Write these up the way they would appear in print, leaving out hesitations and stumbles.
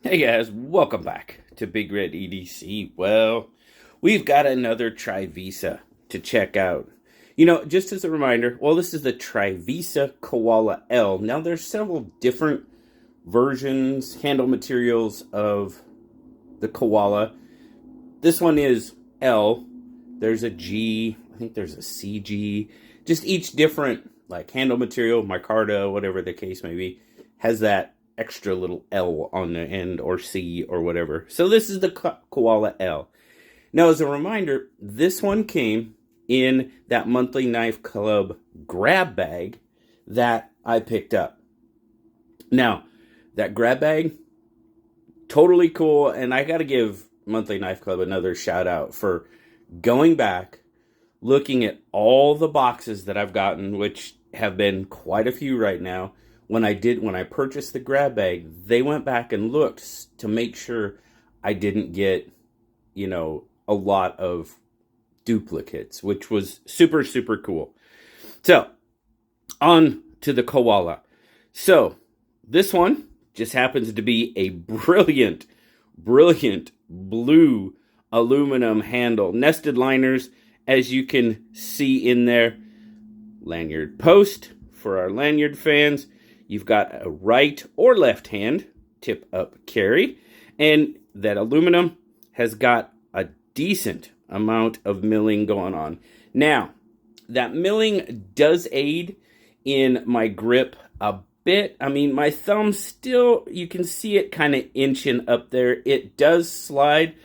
Hey guys, welcome back to Big Red EDC. Well, we've got another Trivisa to check out. Just as a reminder, this is the Trivisa Koala L. Now, there's several different versions, handle materials of the Koala. This one is L. There's a G. I think there's a CG. Just each different, handle material, micarta, whatever the case may be, has that extra little L on the end, or C, or whatever. So this is the Koala L. Now, as a reminder, this one came in that monthly Knife Club grab bag that I picked up. Now, that grab bag, totally cool, and I got to give Monthly Knife Club another shout out for going back, looking at all the boxes that I've gotten, which have been quite a few right now. When I purchased the grab bag, they went back and looked to make sure I didn't get, a lot of duplicates, which was super, super cool. So, on to the Koala. So, this one just happens to be a brilliant, brilliant blue aluminum handle. Nested liners, as you can see in there. Lanyard post for our lanyard fans. You've got a right or left hand tip up carry, and that aluminum has got a decent amount of milling going on. Now, that milling does aid in my grip a bit. I mean, my thumb still, you can see it kind of inching up there. It does slide,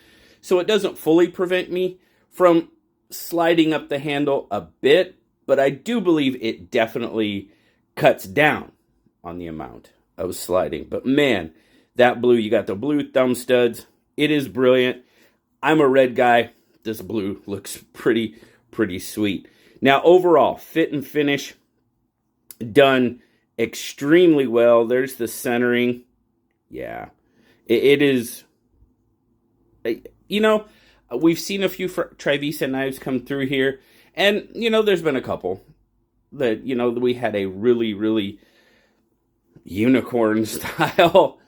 so it doesn't fully prevent me from sliding up the handle a bit, but I do believe it definitely cuts down on the amount of sliding. But man, that blue, you got the blue thumb studs. It is brilliant. I'm a red guy. This blue looks pretty sweet. Now, overall, fit and finish done extremely well. There's the centering. Yeah, it is. We've seen a few Trivisa knives come through here, and there's been a couple that we had a really unicorn style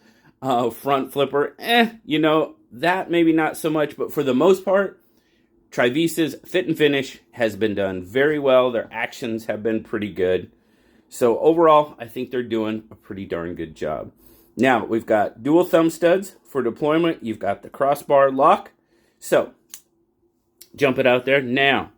front flipper. That maybe not so much, but for the most part, Trivisa's fit and finish has been done very well. Their actions have been pretty good. So overall, I think they're doing a pretty darn good job. Now, we've got dual thumb studs for deployment. You've got the crossbar lock. So, jump it out there. Now,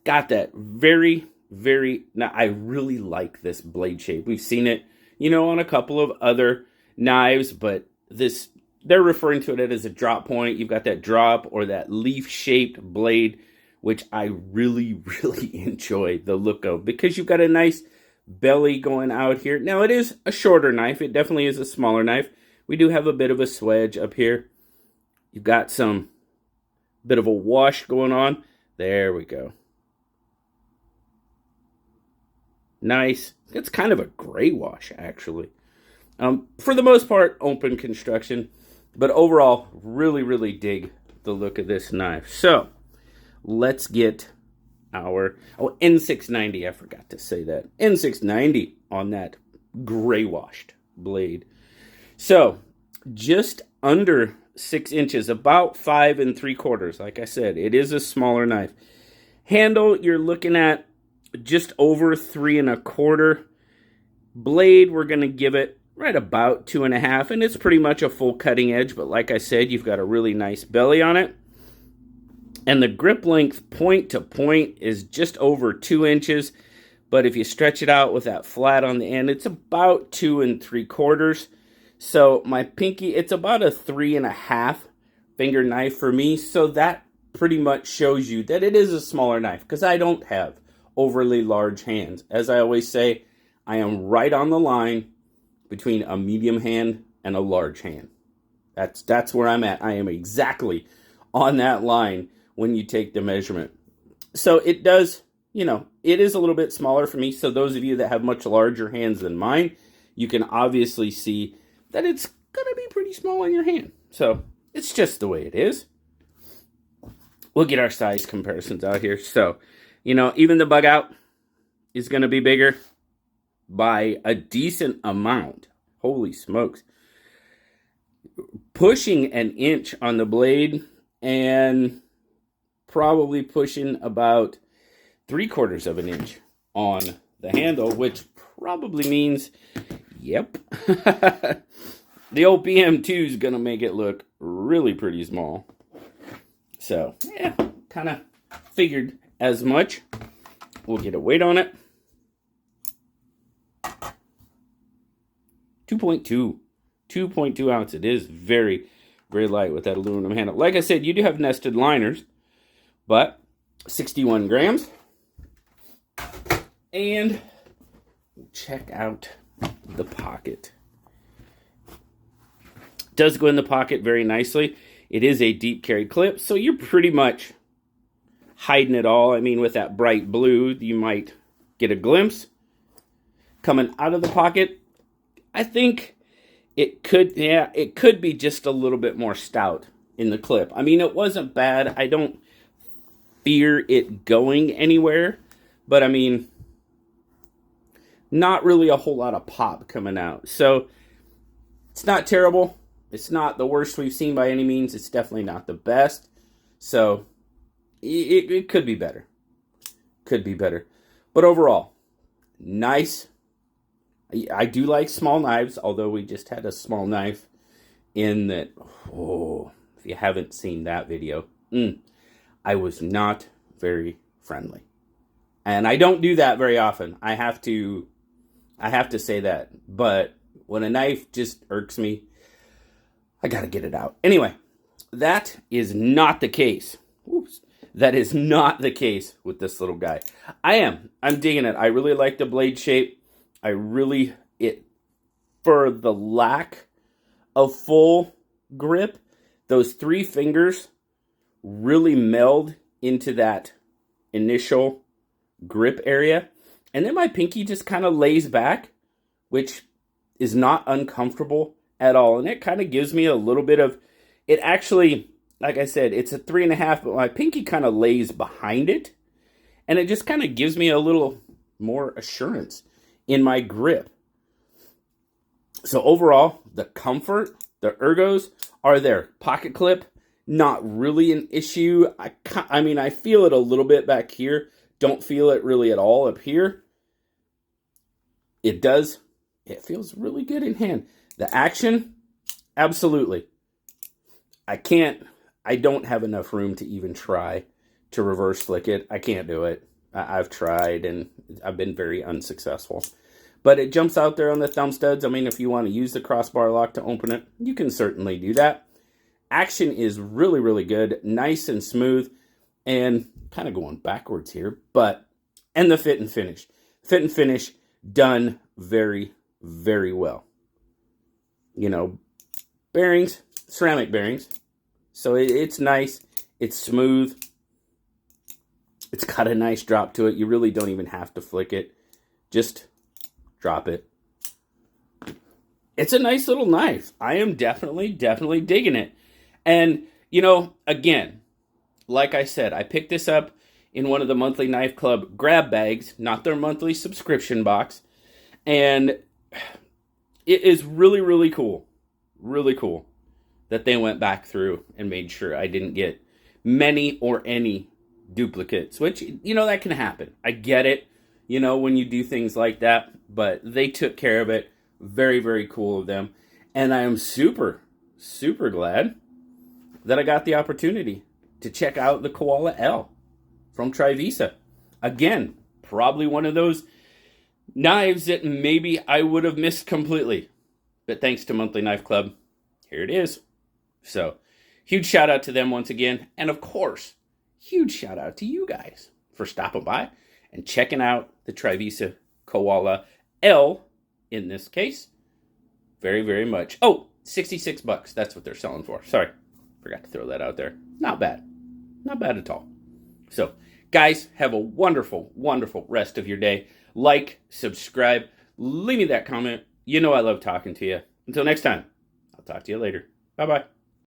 got that now I really like this blade shape. We've seen it, on a couple of other knives, but they're referring to it as a drop point. You've got that drop or that leaf-shaped blade, which I really enjoy the look of, because you've got a nice belly going out here. Now, it is a shorter knife. It definitely is a smaller knife. We do have a bit of a swedge up here. You've got some bit of a wash going on. There we go. Nice. It's kind of a gray wash, actually. For the most part, open construction. But overall, really dig the look of this knife. So, let's get our N690. I forgot to say that. N690 on that gray washed blade. So, just under 6 inches, about 5 3/4. Like I said, it is a smaller knife. Handle, you're looking at just over 3 1/4. Blade, we're going to give it right about 2 1/2, and it's pretty much a full cutting edge, but like I said, you've got a really nice belly on it. And the grip length point to point is just over 2 inches, but if you stretch it out with that flat on the end, it's about 2 3/4. So my pinky, it's about a 3 1/2 finger knife for me, so that pretty much shows you that it is a smaller knife, because I don't have overly large hands. As I always say, I am right on the line between a medium hand and a large hand. That's where I'm at. I am exactly on that line when you take the measurement. So it does, it is a little bit smaller for me. So those of you that have much larger hands than mine, you can obviously see that it's going to be pretty small in your hand. So it's just the way it is. We'll get our size comparisons out here. So, even the bug out is going to be bigger by a decent amount. Holy smokes. pushing an inch on the blade and probably pushing about 3/4 of an inch on the handle, which probably means, yep, the old PM2 is going to make it look really pretty small. So, yeah, kind of figured as much. We'll get a weight on it. 2.2 ounce. It is very, very light with that aluminum handle. Like I said, you do have nested liners, but 61 grams. And check out the pocket. It does go in the pocket very nicely. It is a deep carry clip, so you're pretty much hiding it all. I mean, with that bright blue, you might get a glimpse. Coming out of the pocket, I think it could be just a little bit more stout in the clip. I mean, it wasn't bad. I don't fear it going anywhere, but I mean, not really a whole lot of pop coming out. So it's not terrible. It's not the worst we've seen by any means. It's definitely not the best. So it could be better. Could be better. But overall, nice. I do like small knives, although we just had a small knife in that. Oh, if you haven't seen that video, I was not very friendly. And I don't do that very often. I have to say that. But when a knife just irks me, I got to get it out. Anyway, that is not the case. Oops. That is not the case with this little guy. I'm digging it. I really like the blade shape. For the lack of full grip, those 3 fingers really meld into that initial grip area. And then my pinky just kind of lays back, which is not uncomfortable at all. And it kind of gives me a little bit of, it actually, like I said, it's a 3.5, but my pinky kind of lays behind it. And it just kind of gives me a little more assurance in my grip. So overall, the comfort, the ergos are there. Pocket clip, not really an issue. I mean, I feel it a little bit back here. Don't feel it really at all up here. It feels really good in hand. The action, absolutely. I don't have enough room to even try to reverse flick it. I can't do it. I've tried and I've been very unsuccessful. But it jumps out there on the thumb studs. I mean, if you want to use the crossbar lock to open it, you can certainly do that. Action is really, really good. Nice and smooth. And kind of going backwards here. And the fit and finish. Fit and finish done very, very well. You know, bearings, ceramic bearings. So it's nice. It's smooth. It's got a nice drop to it. You really don't even have to flick it. Just drop it. It's a nice little knife. I am definitely digging it. And, you know, again, like I said, I picked this up in one of the Monthly Knife Club grab bags, not their monthly subscription box. And it is really, really cool. Really cool that they went back through and made sure I didn't get many or any duplicates, which, you know, that can happen. I get it, you know, when you do things like that, but they took care of it. Very, very cool of them. And I am super, super glad that I got the opportunity to check out the Koala L from Trivisa. Again, probably one of those knives that maybe I would have missed completely. But thanks to Monthly Knife Club, here it is. So, huge shout out to them once again. And of course, huge shout out to you guys for stopping by and checking out the Trivisa Koala L in this case. Very, very much. Oh, $66. That's what they're selling for. Sorry. Forgot to throw that out there. Not bad. Not bad at all. So, guys, have a wonderful, wonderful rest of your day. Like, subscribe, leave me that comment. You know I love talking to you. Until next time, I'll talk to you later. Bye-bye.